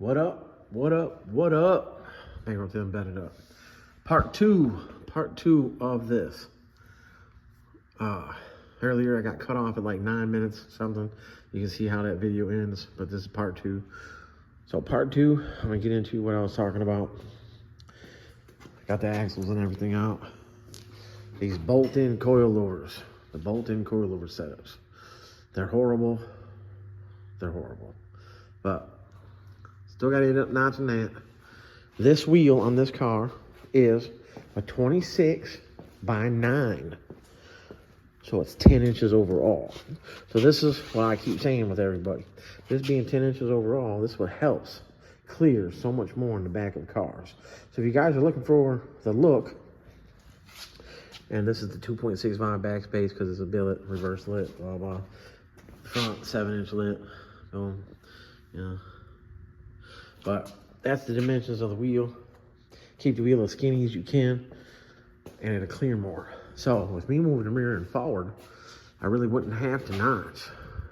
What up? What up? What up? BankRoll Tim bedded up. Part two of this. Earlier I got cut off at like 9 minutes something. You can see how that video ends, but this is part two. So part two, I'm gonna get into what I was talking about. Got the axles and everything out. These bolt-in coilovers, the bolt-in coilover setups. They're horrible. They're horrible. But still gotta end up notching that. This wheel on this car is a 26 by 9. So it's 10 inches overall. So this is what I keep saying with everybody. This being 10 inches overall, this is what helps clear so much more in the back of cars. So if you guys are looking for the look, and this is the 2.65 backspace because it's a billet, reverse lit, blah, blah. Front 7-inch lit, boom, yeah. But that's the dimensions of the wheel. Keep the wheel as skinny as you can, and it'll clear more. So with me moving the mirror and forward, I really wouldn't have to notch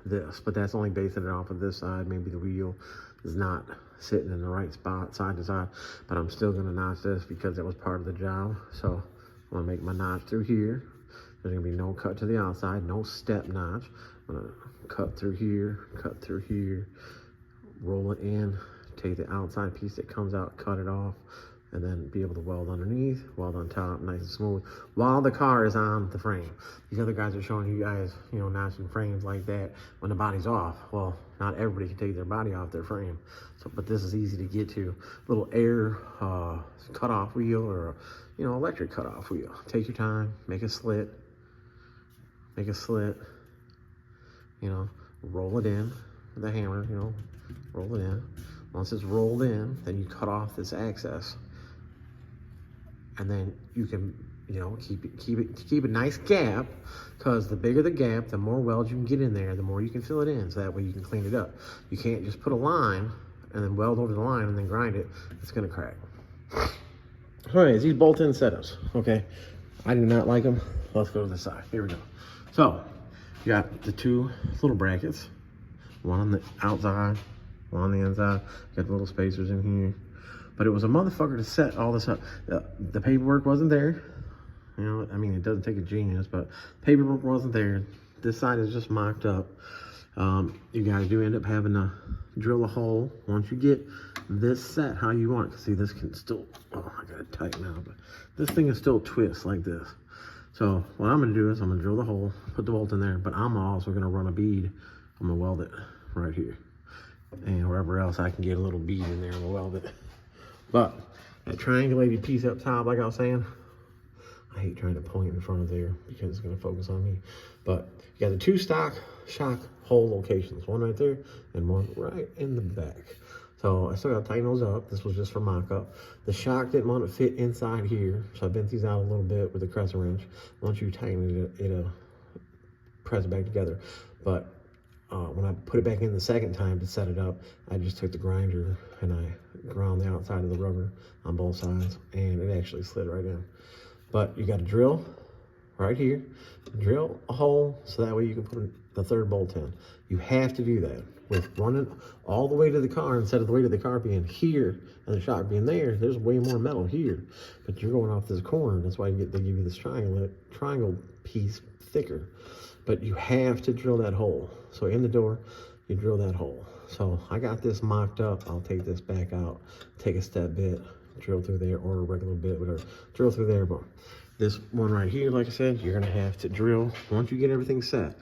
this, but that's only basing it off of this side. Maybe the wheel is not sitting in the right spot, side to side, but I'm still gonna notch this because that was part of the job. So I'm gonna make my notch through here. There's gonna be no cut to the outside, no step notch. I'm gonna cut through here, roll it in, take the outside piece that comes out, cut it off, and then be able to weld underneath, weld on top, nice and smooth, while the car is on the frame. These other guys are showing you guys, you know, notching frames like that when the body's off. Well, not everybody can take their body off their frame. So, but this is easy to get to. Little air cutoff wheel or, you know, electric cutoff wheel. Take your time, make a slit, you know, roll it in with a hammer, you know, roll it in. Once it's rolled in, then you cut off this access. And then you can, you know, keep a nice gap, because the bigger the gap, the more weld you can get in there, the more you can fill it in, so that way you can clean it up. You can't just put a line and then weld over the line and then grind it. It's gonna crack. All right, these bolt-in setups, okay? I do not like them. Let's go to the side. Here we go. So, you got the two little brackets, one on the outside, one on the inside. Got the little spacers in here. But it was a motherfucker to set all this up. The paperwork wasn't there. You know, I mean, it doesn't take a genius, but paperwork wasn't there. This side is just mocked up. You guys do end up having to drill a hole once you get this set how you want it. See, this can still, oh, I gotta tighten now, but this thing is still twist like this. So what I'm gonna do is I'm gonna drill the hole, put the bolt in there, but I'm also gonna run a bead. I'm gonna weld it right here. And wherever else I can get a little bead in there, I'm gonna weld it. But that triangulated piece up top, like I was saying, I hate trying to point in front of there because it's gonna focus on me. But you got the two stock shock hole locations, one right there and one right in the back. So I still gotta tighten those up. This was just for mock-up. The shock didn't want to fit inside here, so I bent these out a little bit with a crescent wrench. Once you tighten it, it'll press it back together. But when I put it back in the second time to set it up, I just took the grinder and I ground the outside of the rubber on both sides, and it actually slid right in. But you got to drill right here, drill a hole so that way you can put the third bolt in. You have to do that. With running all the way to the car, instead of the weight of the car being here and the shock being there, there's way more metal here. But you're going off this corner. That's why they give you this triangle piece thicker. But you have to drill that hole. So in the door, you drill that hole. So I got this mocked up. I'll take this back out, take a step bit, drill through there, or a regular bit, whatever. Drill through there, but this one right here, like I said, you're gonna have to drill. Once you get everything set,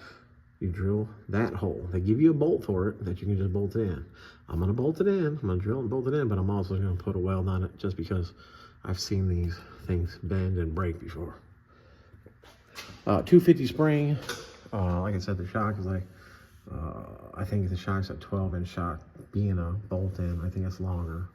you drill that hole. They give you a bolt for it that you can just bolt it in. I'm gonna bolt it in. I'm gonna drill and bolt it in, but I'm also gonna put a weld on it just because I've seen these things bend and break before. 250 spring. Like I said, the shock is like, I think the shock's a 12-inch shock. Being a bolt-in, I think it's longer.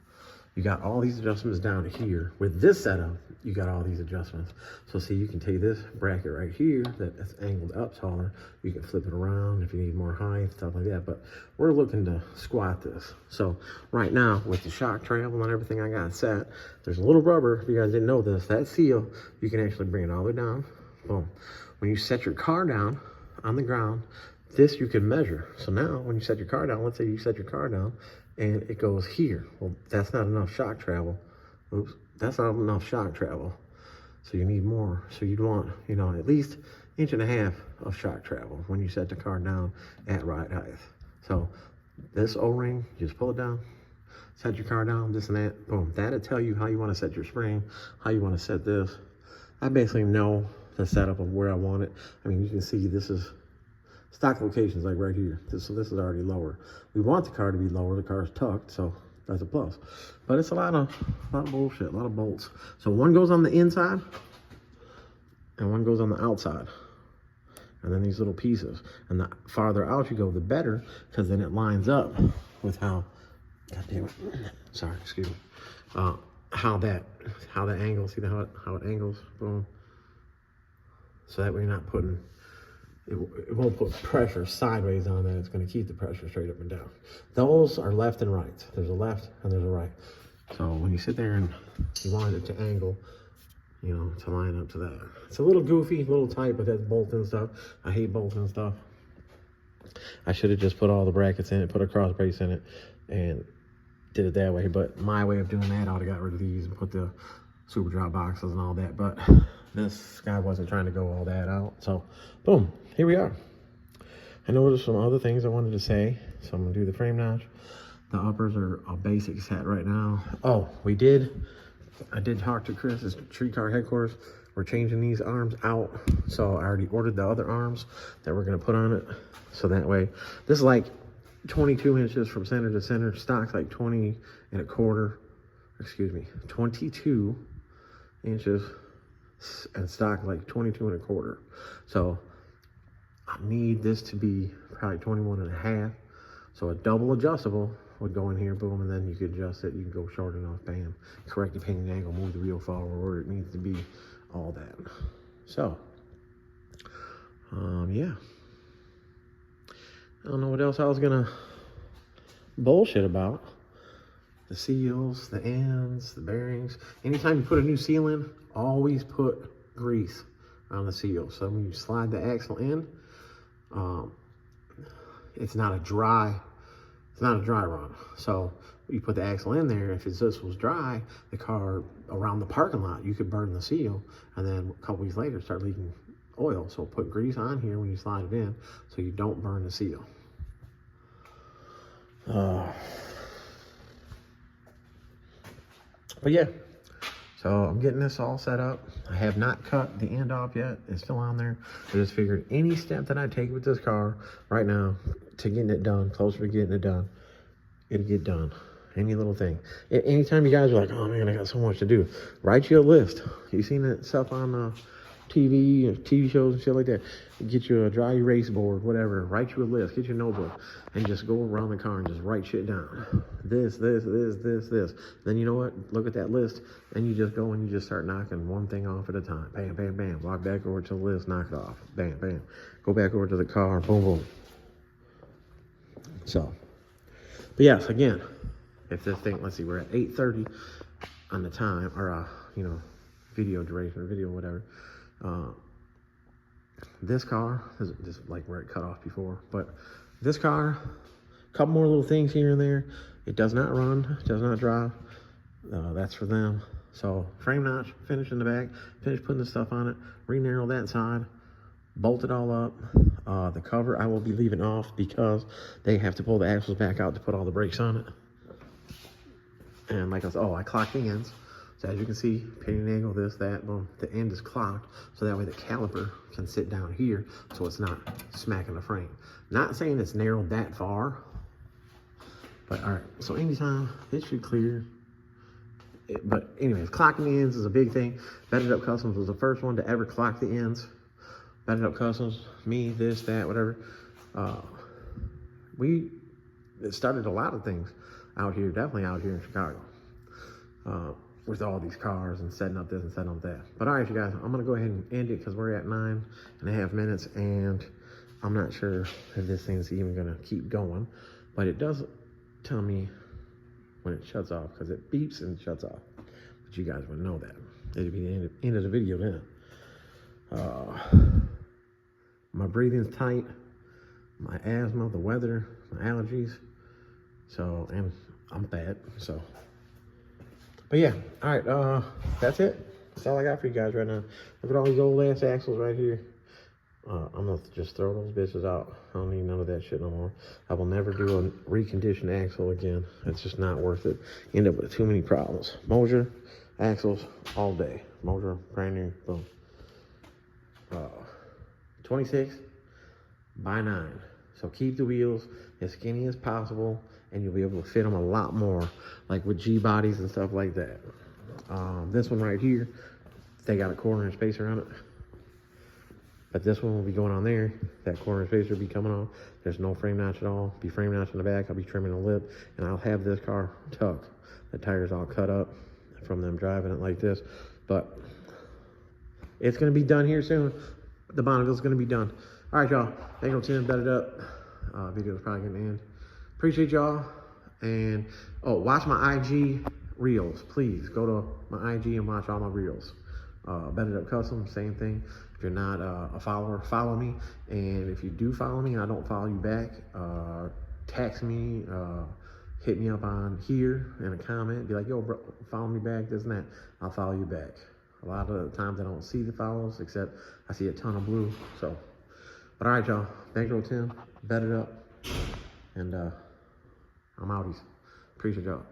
You got all these adjustments down here. With this setup, you got all these adjustments. So see, you can take this bracket right here that's angled up taller. You can flip it around if you need more height, stuff like that. But we're looking to squat this. So right now, with the shock travel and everything I got set, there's a little rubber. If you guys didn't know this, that seal, you can actually bring it all the way down. Boom. When you set your car down on the ground, this you can measure. So now when you set your car down, let's say you set your car down and it goes here. Well, that's not enough shock travel. Oops, that's not enough shock travel. So you need more. So you'd want, you know, at least 1.5 inches of shock travel when you set the car down at ride height. So this O-ring, just pull it down, set your car down, this and that, boom. That'll tell you how you want to set your spring, how you want to set this. I basically know the setup of where I want it. I mean, you can see this is stock locations, like right here. So this is already lower. We want the car to be lower. The car's tucked, so that's a plus. But it's a lot of bullshit, a lot of bolts. So one goes on the inside and one goes on the outside. And then these little pieces. And the farther out you go, the better, because then it lines up with how, God damn it, sorry, excuse me, how that angle, see how it angles, boom. So that way you're not putting, it won't put pressure sideways on that. It's going to keep the pressure straight up and down. Those are left and right. There's a left and there's a right. So when you sit there and you want it to angle, you know, to line up to that. It's a little goofy, a little tight, but that's bolting stuff. I hate bolting stuff. I should have just put all the brackets in it, put a cross brace in it, and did it that way. But my way of doing that, I would have got rid of these and put the super drop boxes and all that. But this guy wasn't trying to go all that out. So, boom, here we are. I know there's some other things I wanted to say. So I'm gonna do the frame notch. The uppers are a basic set right now. Oh, I did talk to Chris, his tree car headquarters. We're changing these arms out. So I already ordered the other arms that we're gonna put on it. So that way, this is like 22 inches from center to center. Stock's like 20 1/4, excuse me, 22 inches, and stock like 22 1/4. So I need this to be probably 21 1/2. So a double adjustable would go in here, boom, and then you could adjust it. You can go short enough, bam, correct the painting angle, move the wheel forward where it needs to be, all that. So, yeah. I don't know what else I was gonna bullshit about. The seals, the ends, the bearings. Anytime you put a new seal in, always put grease on the seal. So when you slide the axle in, it's not a dry run. So you put the axle in there, if this was dry, the car around the parking lot, you could burn the seal, and then a couple weeks later start leaking oil. So put grease on here when you slide it in so you don't burn the seal. But yeah, so I'm getting this all set up. I have not cut the end off yet. It's still on there. I just figured any step that I take with this car right now to getting it done, closer to getting it done, it'll get done. Any little thing. Anytime you guys are like, oh man, I got so much to do, write you a list. You seen that stuff on TV shows and shit like that? Get you a dry erase board, whatever. Write you a list. Get your notebook and just go around the car and just write shit down. This. Then you know what? Look at that list and you just go and you just start knocking one thing off at a time. Bam, bam, bam. Walk back over to the list, knock it off. Bam, bam. Go back over to the car. Boom, boom. So, but yes, again, if this thing, let's see, we're at 8:30 on the time, or you know, video duration or video whatever. This car is just like where it cut off before, but this car, a couple more little things here and there. It does not run, does not drive. That's for them. So frame notch, finish in the back, finish putting the stuff on it, re-narrow that side, bolt it all up. The cover I will be leaving off because they have to pull the axles back out to put all the brakes on it. And like I said, I clocked the ends. So as you can see, painting angle, this, that, boom, the end is clocked. So that way the caliper can sit down here so it's not smacking the frame. Not saying it's narrowed that far, but all right. So anytime, it should clear. But anyways, clocking the ends is a big thing. Bedded Up Customs was the first one to ever clock the ends. Bedded Up Customs, me, this, that, whatever. It started a lot of things out here, definitely out here in Chicago. With all these cars and setting up this and setting up that. But all right, you guys, I'm gonna go ahead and end it because we're at 9.5 minutes and I'm not sure if this thing's even gonna keep going, but it does tell me when it shuts off because it beeps and shuts off. But you guys would know that. It'd be the end of the video then. My breathing's tight, my asthma, the weather, my allergies. So, and I'm fat, so. But yeah, all right, that's it. That's all I got for you guys right now. Look at all these old ass axles right here. I'm gonna just throw those bitches out. I don't need none of that shit no more. I will never do a reconditioned axle again. It's just not worth it. End up with too many problems. Moser, axles, all day. Moser, brand new, boom. 26 by 9. So keep the wheels as skinny as possible, and you'll be able to fit them a lot more, like with G bodies and stuff like that. This one right here, they got a corner and spacer on it. But this one will be going on there. That corner spacer will be coming off. There's no frame notch at all. Be frame notch in the back. I'll be trimming the lip, and I'll have this car tucked. The tires all cut up from them driving it like this. But it's gonna be done here soon. The Bonneville's gonna be done. All right, y'all. BankRoll Tim, bet it up. Video's probably gonna end. Appreciate y'all. And watch my IG reels, please. Go to my IG and watch all my reels. Bet it up custom, same thing. If you're not a follower, follow me. And if you do follow me and I don't follow you back, text me, hit me up on here in a comment. Be like, yo, bro, follow me back, this and that. I'll follow you back. A lot of the times I don't see the follows, except I see a ton of blue. So, but all right, y'all. BankRoll Tim, bet it up. And I'm outies. Appreciate y'all.